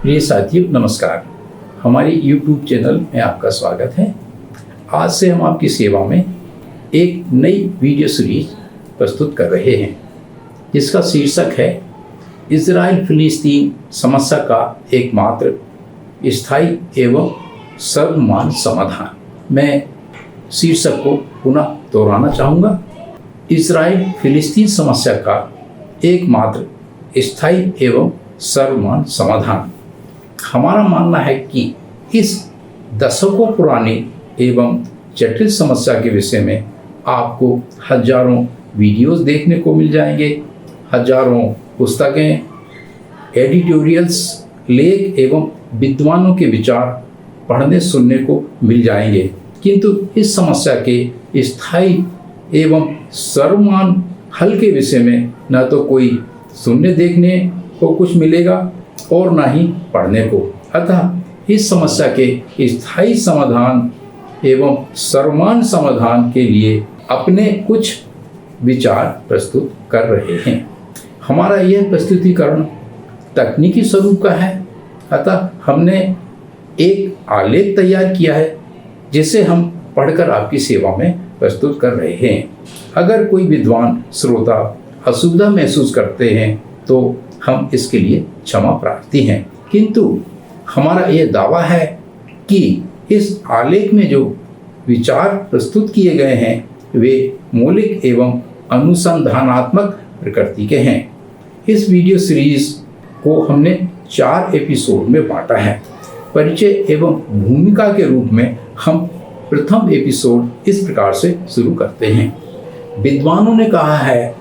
प्रिय साथियों नमस्कार। हमारे YouTube चैनल में आपका स्वागत है। आज से हम आपकी सेवा में एक नई वीडियो सीरीज प्रस्तुत कर रहे हैं जिसका शीर्षक है इजराइल फिलिस्तीन समस्या का एकमात्र स्थायी एवं सर्वमान्य समाधान। मैं शीर्षक को पुनः दोहराना चाहूँगा। इजराइल फिलिस्तीन समस्या का एकमात्र स्थायी एवं सर्वमान्य समाधान। हमारा मानना है कि इस दशकों पुराने एवं जटिल समस्या के विषय में आपको हजारों वीडियोस देखने को मिल जाएंगे, हजारों पुस्तकें, एडिटोरियल्स, लेख एवं विद्वानों के विचार पढ़ने सुनने को मिल जाएंगे, किंतु इस समस्या के स्थायी एवं सर्वमान्य हल के विषय में न तो कोई सुनने देखने को कुछ मिलेगा और ना ही पढ़ने को। अतः इस समस्या के स्थायी समाधान एवं सर्वमान्य समाधान के लिए अपने कुछ विचार प्रस्तुत कर रहे हैं। हमारा यह प्रस्तुतिकरण तकनीकी स्वरूप का है, अतः हमने एक आलेख तैयार किया है जिसे हम पढ़कर आपकी सेवा में प्रस्तुत कर रहे हैं। अगर कोई विद्वान श्रोता असुविधा महसूस करते हैं तो हम इसके लिए क्षमा प्रार्थी हैं, किंतु हमारा यह दावा है कि इस आलेख में जो विचार प्रस्तुत किए गए हैं वे मौलिक एवं अनुसंधानात्मक प्रकृति के हैं। इस वीडियो सीरीज को हमने 4 एपिसोड में बांटा है। परिचय एवं भूमिका के रूप में हम प्रथम एपिसोड इस प्रकार से शुरू करते हैं। विद्वानों ने कहा है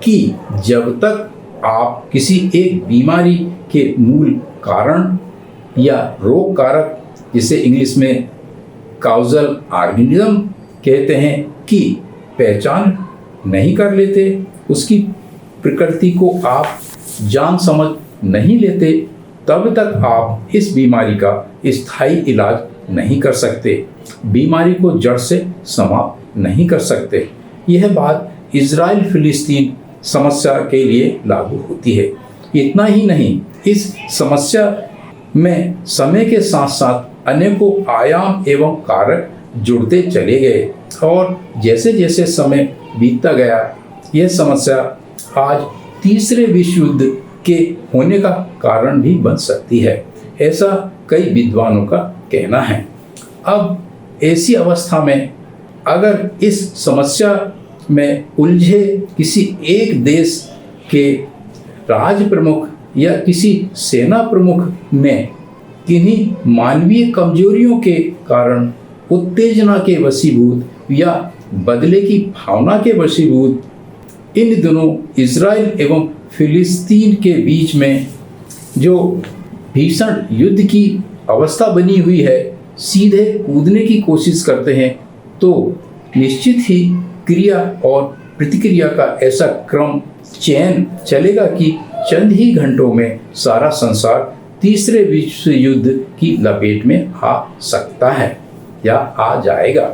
कि जब तक आप किसी एक बीमारी के मूल कारण या रोग कारक, जिसे इंग्लिश में काउजल ऑर्गेनिज्म कहते हैं, की पहचान नहीं कर लेते, उसकी प्रकृति को आप जान समझ नहीं लेते, तब तक आप इस बीमारी का स्थायी इलाज नहीं कर सकते, बीमारी को जड़ से समाप्त नहीं कर सकते। यह बात इजराइल फिलिस्तीन समस्या के लिए लागू होती है। इतना ही नहीं, इस समस्या में समय के साथ साथ अनेकों आयाम एवं कारक जुड़ते चले गए और जैसे जैसे समय बीतता गया यह समस्या आज तीसरे विश्व युद्ध के होने का कारण भी बन सकती है, ऐसा कई विद्वानों का कहना है। अब ऐसी अवस्था में अगर इस समस्या में उलझे किसी एक देश के राज प्रमुख या किसी सेना प्रमुख ने किन्हीं मानवीय कमजोरियों के कारण उत्तेजना के वशीभूत या बदले की भावना के वशीभूत इन दिनों इजराइल एवं फिलिस्तीन के बीच में जो भीषण युद्ध की अवस्था बनी हुई है, सीधे कूदने की कोशिश करते हैं, तो निश्चित ही क्रिया और प्रतिक्रिया का ऐसा क्रम चयन चलेगा कि चंद ही घंटों में सारा संसार तीसरे विश्व युद्ध की लपेट में आ सकता है या आ जाएगा।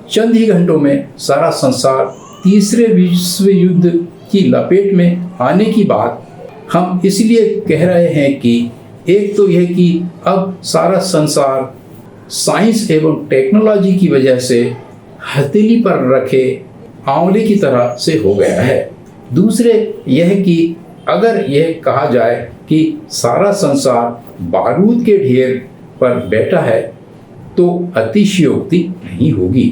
चंद ही घंटों में सारा संसार तीसरे विश्व युद्ध की लपेट में आने की बात हम इसलिए कह रहे हैं कि एक तो यह कि अब सारा संसार साइंस एवं टेक्नोलॉजी की वजह से हथेली पर रखे आंवले की तरह से हो गया है। दूसरे यह कि अगर यह कहा जाए कि सारा संसार बारूद के ढेर पर बैठा है तो अतिशयोक्ति नहीं होगी।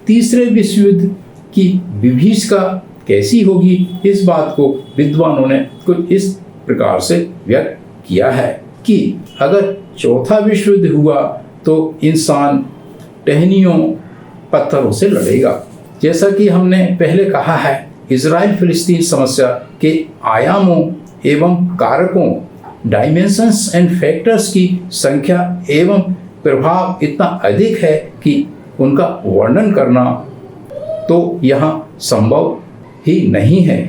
तीसरे विश्व युद्ध की विभीषिका कैसी होगी, इस बात को विद्वानों ने कुछ इस प्रकार से व्यक्त किया है कि अगर चौथा विश्व युद्ध हुआ तो इंसान टहनियों पत्थरों से लड़ेगा। जैसा कि हमने पहले कहा है, इजराइल फिलिस्तीन समस्या के आयामों एवं कारकों, डायमेंशंस एंड फैक्टर्स की संख्या एवं प्रभाव इतना अधिक है कि उनका वर्णन करना तो यहाँ संभव ही नहीं है।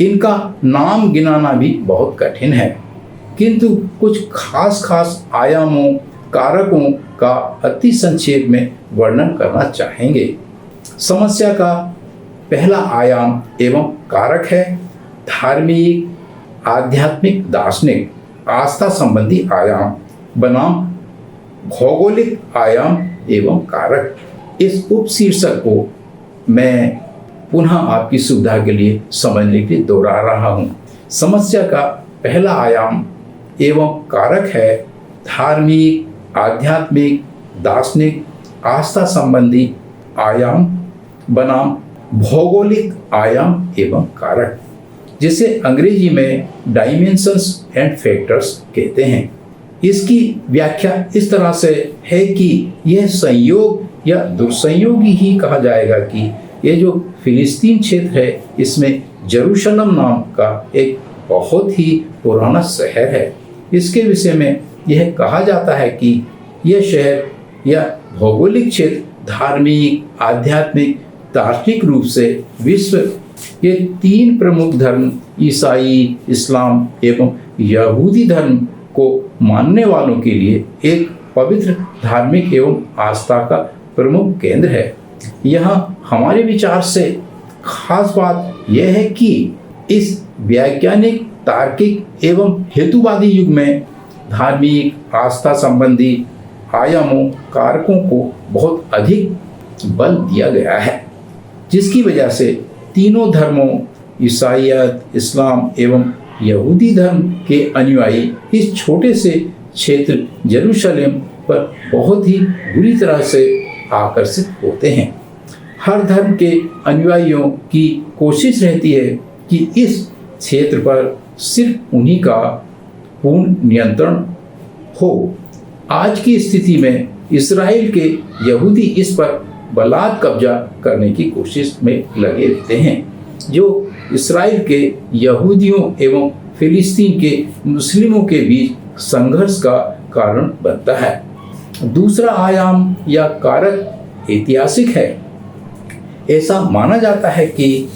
इनका नाम गिनाना भी बहुत कठिन है, किंतु कुछ खास आयामों, कारकों का अति संक्षेप में वर्णन करना चाहेंगे। समस्या का पहला आयाम एवं कारक है धार्मिक, आध्यात्मिक, दार्शनिक आस्था संबंधी आयाम बनाम भौगोलिक आयाम एवं कारक। इस उपशीर्षक को मैं पुनः आपकी सुविधा के लिए समझने के लिए दोहरा रहा हूँ। समस्या का पहला आयाम एवं कारक है धार्मिक, आध्यात्मिक, दार्शनिक, आस्था संबंधी आयाम बनाम भौगोलिक आयाम एवं कारक, जिसे अंग्रेजी में डायमेंशंस एंड फैक्टर्स कहते हैं। इसकी व्याख्या इस तरह से है कि यह संयोग या दुर्संयोग ही कहा जाएगा कि ये जो फिलिस्तीन क्षेत्र है इसमें यरूशलेम नाम का एक बहुत ही पुराना शहर है। इसके विषय में यह कहा जाता है कि यह शहर या भौगोलिक क्षेत्र धार्मिक, आध्यात्मिक, दार्शनिक रूप से विश्व के 3 प्रमुख धर्म ईसाई, इस्लाम एवं यहूदी धर्म को मानने वालों के लिए एक पवित्र धार्मिक एवं आस्था का प्रमुख केंद्र है। यहाँ हमारे विचार से खास बात यह है कि इस वैज्ञानिक, तार्किक एवं हेतुवादी युग में धार्मिक, आस्था संबंधी आयामों, कारकों को बहुत अधिक बल दिया गया है, जिसकी वजह से तीनों धर्मों ईसाईयत, इस्लाम एवं यहूदी धर्म के अनुयायी इस छोटे से क्षेत्र यरूशलेम पर बहुत ही बुरी तरह से आकर्षित होते हैं। हर धर्म के अनुयायियों की कोशिश रहती है कि इस क्षेत्र पर सिर्फ उन्हीं का पूर्ण नियंत्रण हो। आज की स्थिति में इस्राएल के यहूदी इस पर बलात् कब्जा करने की कोशिश में लगे रहते हैं, जो इस्राएल के यहूदियों एवं फिलिस्तीन के मुस्लिमों के बीच संघर्ष का कारण बनता है। दूसरा आयाम या कारक ऐतिहासिक है। ऐसा माना जाता है कि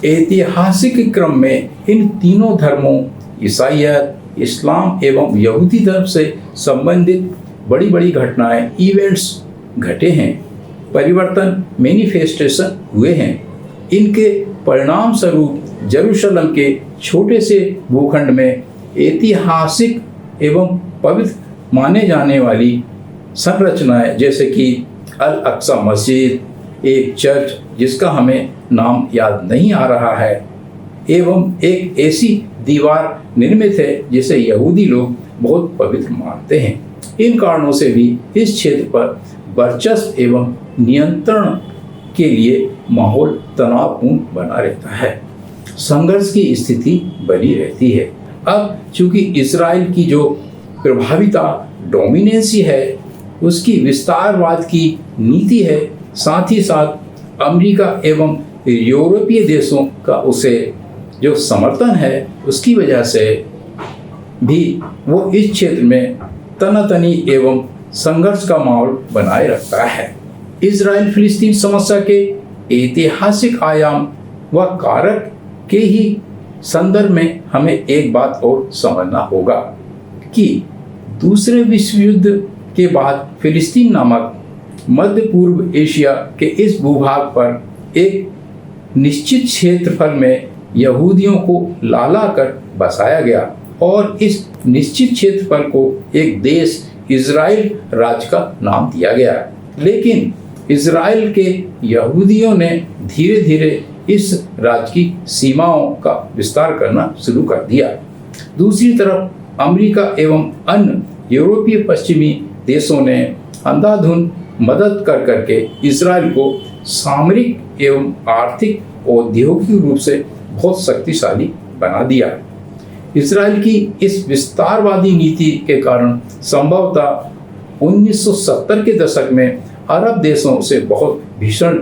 ऐतिहासिक क्रम में इन तीनों धर्मों ईसाईयत, इस्लाम एवं यहूदी धर्म से संबंधित बड़ी बड़ी घटनाएं, इवेंट्स घटे हैं, परिवर्तन, मैनिफेस्टेशन हुए हैं। इनके परिणाम स्वरूप यरूशलेम के छोटे से भूखंड में ऐतिहासिक एवं पवित्र माने जाने वाली संरचनाएं जैसे कि अल अक्सा मस्जिद, एक चर्च जिसका हमें नाम याद नहीं आ रहा है, एवं एक ऐसी दीवार निर्मित है जिसे यहूदी लोग बहुत पवित्र मानते हैं। इन कारणों से भी इस क्षेत्र पर वर्चस्व एवं नियंत्रण के लिए माहौल तनावपूर्ण बना रहता है, संघर्ष की स्थिति बनी रहती है। अब चूंकि इजराइल की जो प्रभाविता डोमिनेंसी है, उसकी विस्तारवाद की नीति है, साथ ही साथ अमेरिका एवं यूरोपीय देशों का उसे जो समर्थन है, उसकी वजह से भी वो इस क्षेत्र में तनातनी एवं संघर्ष का माहौल बनाए रखता है। इजराइल फिलिस्तीन समस्या के ऐतिहासिक आयाम व कारक के ही संदर्भ में हमें एक बात और समझना होगा कि दूसरे विश्व युद्ध के बाद फिलिस्तीन नामक मध्य पूर्व एशिया के इस भूभाग पर एक निश्चित क्षेत्रफल में यहूदियों को लाला कर बसाया गया और इस निश्चित क्षेत्रफल को एक देश इजराइल राज्य का नाम दिया गया। लेकिन इजराइल के यहूदियों ने धीरे धीरे इस राज्य की सीमाओं का विस्तार करना शुरू कर दिया। दूसरी तरफ अमेरिका एवं अन्य यूरोपीय पश्चिमी देशों ने अंधाधुंध मदद कर करके इजराइल को सामरिक एवं आर्थिक औद्योगिक रूप से बहुत शक्तिशाली बना दिया। इजराइल की इस विस्तारवादी नीति के कारण संभवतः 1970 के दशक में अरब देशों से बहुत भीषण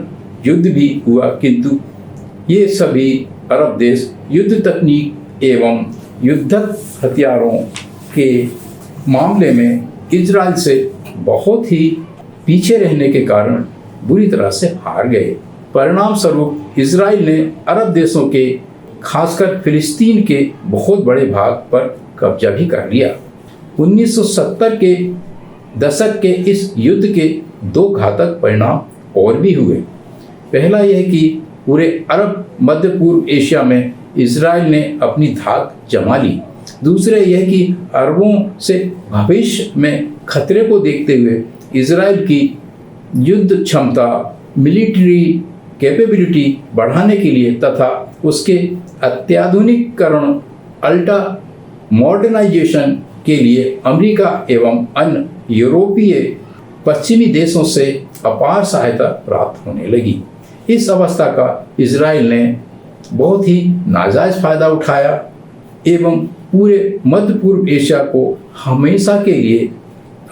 युद्ध भी हुआ, किंतु ये सभी अरब देश युद्ध तकनीक एवं युद्धक हथियारों के मामले में इजराइल से बहुत ही पीछे रहने के कारण बुरी तरह से हार गए। परिणाम स्वरूप इजराइल ने अरब देशों के खासकर फिलिस्तीन के बहुत बड़े भाग पर कब्जा भी कर लिया। 1970 के दशक के इस युद्ध के 2 घातक परिणाम और भी हुए। पहला यह कि पूरे अरब मध्य पूर्व एशिया में इजराइल ने अपनी धाक जमा ली दूसरे यह कि अरबों से भविष्य में खतरे को देखते हुए इजराइल की युद्ध क्षमता, मिलिट्री कैपेबिलिटी बढ़ाने के लिए तथा उसके अत्याधुनिकीकरण, अल्ट्रा मॉडर्नाइजेशन के लिए अमेरिका एवं अन्य यूरोपीय पश्चिमी देशों से अपार सहायता प्राप्त होने लगी। इस अवस्था का इजराइल ने बहुत ही नाजायज फायदा उठाया एवं पूरे मध्य पूर्व एशिया को हमेशा के लिए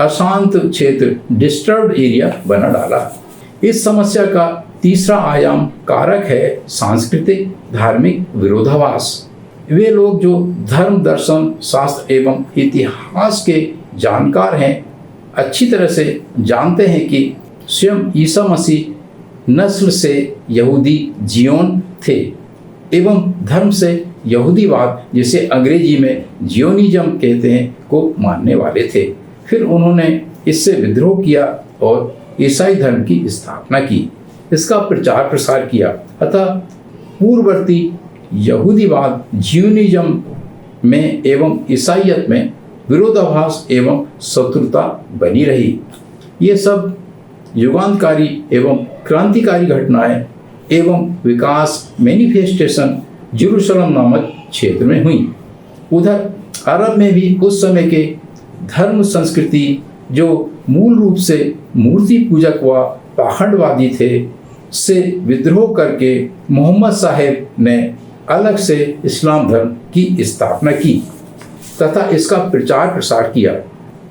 अशांत क्षेत्र, डिस्टर्ब्ड एरिया बना डाला। इस समस्या का तीसरा आयाम कारक है सांस्कृतिक धार्मिक विरोधाभास। वे लोग जो धर्म, दर्शन, शास्त्र एवं इतिहास के जानकार हैं, अच्छी तरह से जानते हैं कि स्वयं ईसा मसीह नस्ल से यहूदी जियोन थे एवं धर्म से यहूदीवाद, जिसे अंग्रेजी में जियोनिज्म कहते हैं, को मानने वाले थे। फिर उन्होंने इससे विद्रोह किया और ईसाई धर्म की स्थापना की, इसका प्रचार प्रसार किया। अतः पूर्ववर्ती यहूदीवाद, जियोनिज्म में एवं ईसाईयत में विरोधाभास एवं शत्रुता बनी रही। ये सब युगांतकारी एवं क्रांतिकारी घटनाएं एवं विकास मैनिफेस्टेशन जेरूशलम नामक क्षेत्र में हुई। उधर अरब में भी उस समय के धर्म संस्कृति, जो मूल रूप से मूर्ति पूजक व पाखंडवादी थे, से विद्रोह करके मोहम्मद साहेब ने अलग से इस्लाम धर्म की स्थापना की तथा इसका प्रचार प्रसार किया।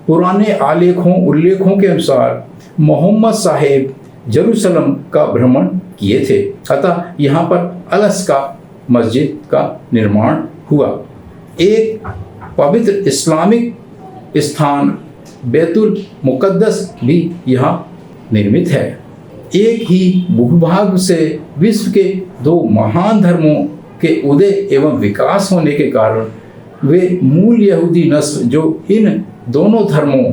पुराने उल्लेखों के अनुसार मोहम्मद साहेब जेरूशलम का भ्रमण किए थे, अतः यहाँ पर अलस्का मस्जिद का निर्माण हुआ। एक पवित्र इस्लामिक स्थान बैतुल मुक़द्दस भी यहाँ निर्मित है। एक ही भूभाग से विश्व के दो महान धर्मों के उदय एवं विकास होने के कारण वे मूल यहूदी नस्ल, जो इन दोनों धर्मों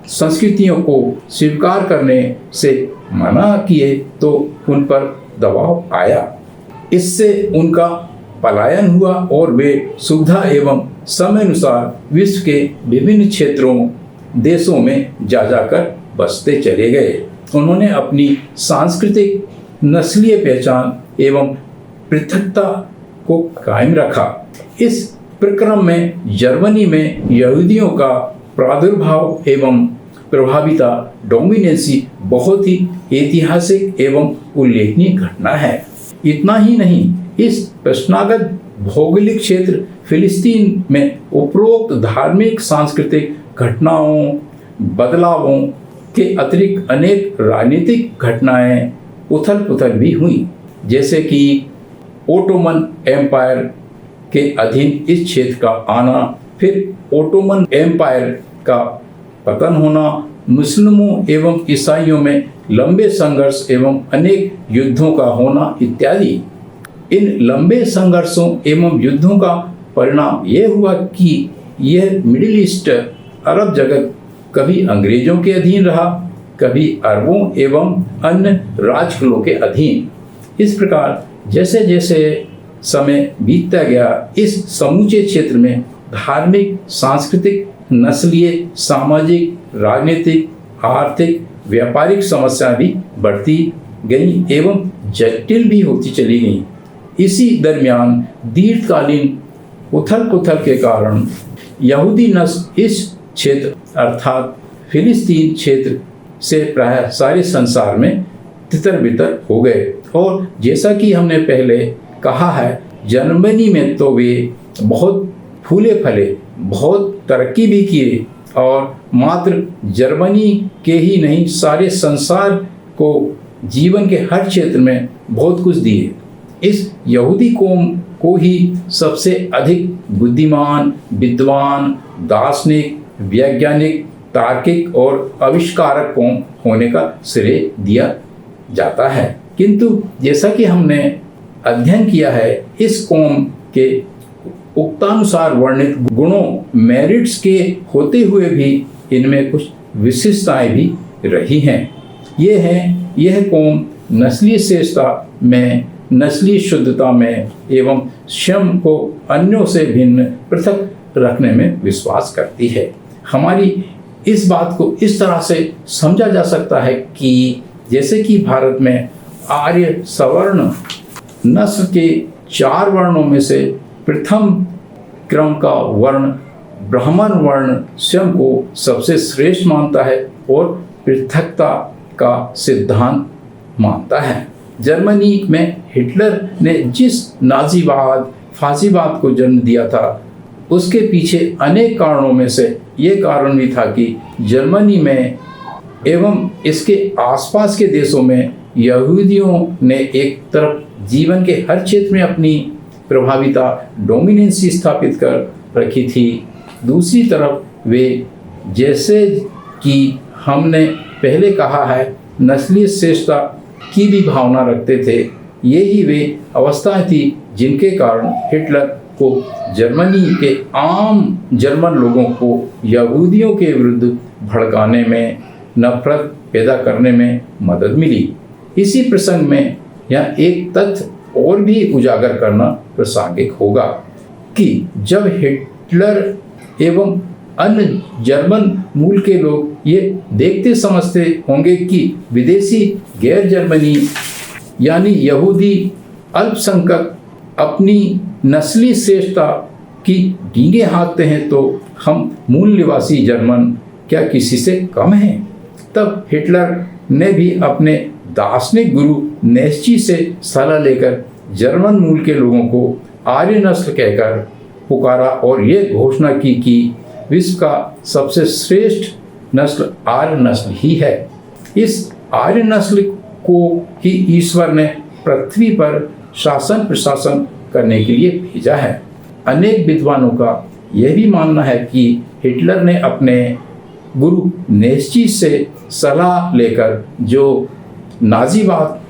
संस्कृतियों को स्वीकार करने से मना किए, तो उन पर दबाव आया। इससे उनका पलायन हुआ और वे सुविधा एवं समय अनुसार विश्व के विभिन्न क्षेत्रों, देशों में जाकर बसते चले गए। उन्होंने अपनी सांस्कृतिक, नस्लीय पहचान एवं पृथकता को कायम रखा। इस प्रक्रम में जर्मनी में यहूदियों का प्रादुर्भाव एवं प्रभाविता, डोमिनेंसी बहुत ही ऐतिहासिक एवं उल्लेखनीय घटना है। इतना ही नहीं, इस प्रश्नागत भौगोलिक क्षेत्र फिलिस्तीन में उपरोक्त धार्मिक सांस्कृतिक घटनाओं, बदलावों के अतिरिक्त अनेक राजनीतिक घटनाएं उथल पुथल भी हुई, जैसे कि ओटोमन एम्पायर के अधीन इस क्षेत्र का आना, फिर ओटोमन एम्पायर का पतन होना, मुस्लिमों एवं ईसाइयों में लंबे संघर्ष एवं अनेक युद्धों का होना इत्यादि। इन लंबे संघर्षों एवं युद्धों का परिणाम यह हुआ कि यह मिडिल ईस्ट, अरब जगत कभी अंग्रेजों के अधीन रहा, कभी अरबों एवं अन्य राजकुलों के अधीन। इस प्रकार जैसे जैसे समय बीतता गया, इस समूचे क्षेत्र में धार्मिक, सांस्कृतिक, नस्लीय, सामाजिक, राजनीतिक, आर्थिक, व्यापारिक समस्याएं भी बढ़ती गई एवं जटिल भी होती चली गई। इसी दरमियान दीर्घकालीन उथल पुथल के कारण यहूदी नस्ल इस क्षेत्र अर्थात फिलिस्तीन क्षेत्र से प्रायः सारे संसार में तितर बितर हो गए। और जैसा कि हमने पहले कहा है, जर्मनी में तो वे बहुत फूले फले, बहुत तरक्की भी किए और मात्र जर्मनी के ही नहीं, सारे संसार को जीवन के हर क्षेत्र में बहुत कुछ दिए। इस यहूदी कौम को ही सबसे अधिक बुद्धिमान, विद्वान, दार्शनिक, वैज्ञानिक, तार्किक और आविष्कारक कौम होने का श्रेय दिया जाता है। किंतु जैसा कि हमने अध्ययन किया है, इस कौम के उक्तानुसार वर्णित गुणों, मेरिट्स के होते हुए भी इनमें कुछ विशिष्टताएं भी रही हैं। यह कौम नस्लीय श्रेष्ठता में, नस्लीय शुद्धता में एवं स्वयं को अन्यों से भिन्न पृथक रखने में विश्वास करती है। हमारी इस बात को इस तरह से समझा जा सकता है कि जैसे कि भारत में आर्य सवर्ण नस्ल के 4 वर्णों में से प्रथम क्रम का वर्ण ब्राह्मण वर्ण स्वयं को सबसे श्रेष्ठ मानता है और पृथकता का सिद्धांत मानता है। जर्मनी में हिटलर ने जिस नाजीवाद फासीवाद को जन्म दिया था उसके पीछे अनेक कारणों में से ये कारण भी था कि जर्मनी में एवं इसके आसपास के देशों में यहूदियों ने एक तरफ जीवन के हर क्षेत्र में अपनी प्रभाविता डोमिनेंसी स्थापित कर रखी थी, दूसरी तरफ वे जैसे कि हमने पहले कहा है नस्लीय श्रेष्ठता की भी भावना रखते थे। यही वे अवस्थाएं थी जिनके कारण हिटलर को जर्मनी के आम जर्मन लोगों को यहूदियों के विरुद्ध भड़काने में नफरत पैदा करने में मदद मिली। इसी प्रसंग में यह एक तथ्य और भी उजागर करना प्रासंगिक होगा कि जब हिटलर एवं अन्य जर्मन मूल के लोग ये देखते समझते होंगे कि विदेशी गैर जर्मनी यानी यहूदी अल्पसंख्यक अपनी नस्ली श्रेष्ठता की डींगे हाँकते हैं तो हम मूल निवासी जर्मन क्या किसी से कम हैं? तब हिटलर ने भी अपने दार्शनिक गुरु नेस्ची से सलाह लेकर जर्मन मूल के लोगों को आर्य नस्ल कहकर पुकारा और ये घोषणा की कि विश्व का सबसे श्रेष्ठ नस्ल आर्य नस्ल ही है। इस आर्य नस्ल को ही ईश्वर ने पृथ्वी पर शासन प्रशासन करने के लिए भेजा है। अनेक विद्वानों का यह भी मानना है कि हिटलर ने अपने गुरु नेस्ची से सलाह लेकर जो नाजीवाद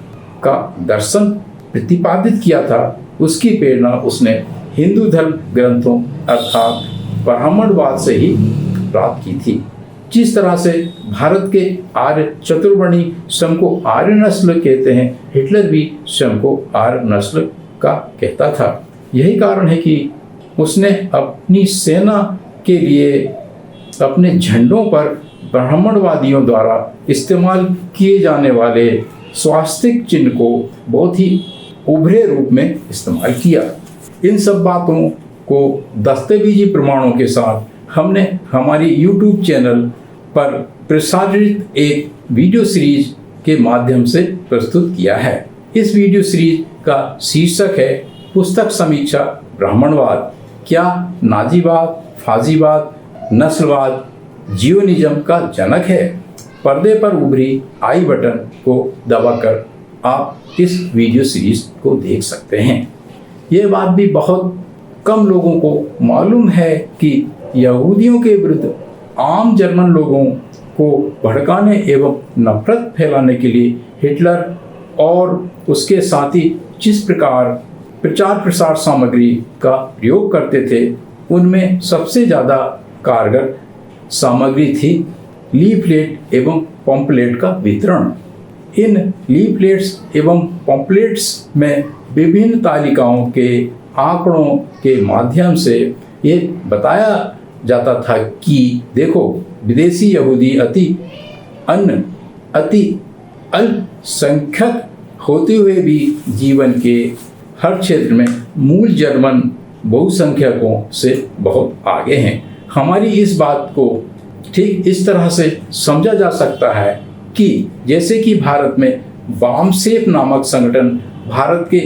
का दर्शन प्रतिपादित किया था उसकी प्रेरणा उसने हिंदू धर्म ग्रंथों अर्थात ब्राह्मणवाद से ही प्राप्त की थी। जिस तरह से भारत के आर्य चतुर्वर्णी स्वयं को आर्य नस्ल कहते हैं, हिटलर भी स्वयं को आर्य नस्ल का कहता था। यही कारण है कि उसने अपनी सेना के लिए अपने झंडों पर ब्राह्मणवादियों द्वारा इस्तेमाल किए जाने वाले स्वास्तिक चिन्ह को बहुत ही उभरे रूप में इस्तेमाल किया। इन सब बातों को दस्तावेजी प्रमाणों के साथ हमने हमारी YouTube चैनल पर प्रसारित एक वीडियो सीरीज के माध्यम से प्रस्तुत किया है। इस वीडियो सीरीज का शीर्षक है पुस्तक समीक्षा ब्राह्मणवाद, क्या नाजीवाद, फाजीवाद, नस्लवाद जियोनिज्म का जनक है। पर्दे पर उभरी आई बटन को दबाकर आप इस वीडियो सीरीज को देख सकते हैं। ये बात भी बहुत कम लोगों को मालूम है कि यहूदियों के विरुद्ध आम जर्मन लोगों को भड़काने एवं नफरत फैलाने के लिए हिटलर और उसके साथी जिस प्रकार प्रचार प्रसार सामग्री का प्रयोग करते थे उनमें सबसे ज़्यादा कारगर सामग्री थी लीफलेट एवं पम्पलेट का वितरण। इन लीफलेट्स एवं पम्पलेट्स में विभिन्न तालिकाओं के आंकड़ों के माध्यम से ये बताया जाता था कि देखो विदेशी यहूदी अति अल्पसंख्यक होते हुए भी जीवन के हर क्षेत्र में मूल जर्मन बहुसंख्यकों से बहुत आगे हैं। हमारी इस बात को ठीक इस तरह से समझा जा सकता है कि जैसे कि भारत में वामसेफ नामक संगठन भारत के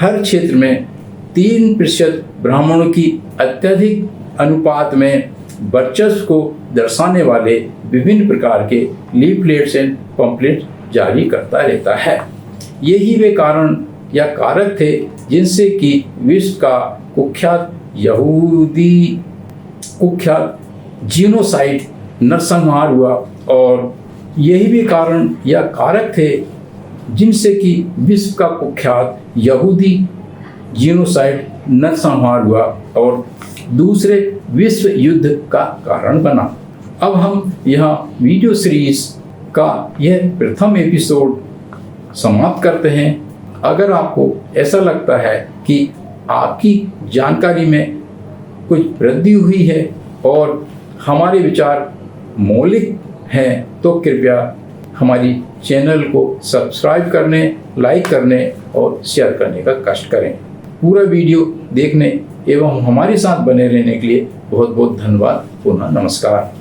हर क्षेत्र में 3% ब्राह्मणों की अत्यधिक अनुपात में वर्चस्व को दर्शाने वाले विभिन्न प्रकार के लीफलेट्स एंड पम्पलेट जारी करता रहता है। यही वे कारण या कारक थे जिनसे कि विश्व का कुख्यात जीनोसाइड नरसंहार हुआ और यही भी कारण या कारक थे जिनसे कि विश्व का कुख्यात यहूदी जीनोसाइड नरसंहार हुआ और दूसरे विश्व युद्ध का कारण बना। अब हम यहाँ वीडियो सीरीज का यह प्रथम एपिसोड समाप्त करते हैं। अगर आपको ऐसा लगता है कि आपकी जानकारी में कुछ वृद्धि हुई है और हमारे विचार मौलिक हैं तो कृपया हमारी चैनल को सब्सक्राइब करने, लाइक करने और शेयर करने का कष्ट करें। पूरा वीडियो देखने एवं हमारे साथ बने रहने के लिए बहुत बहुत धन्यवाद। पुनः नमस्कार।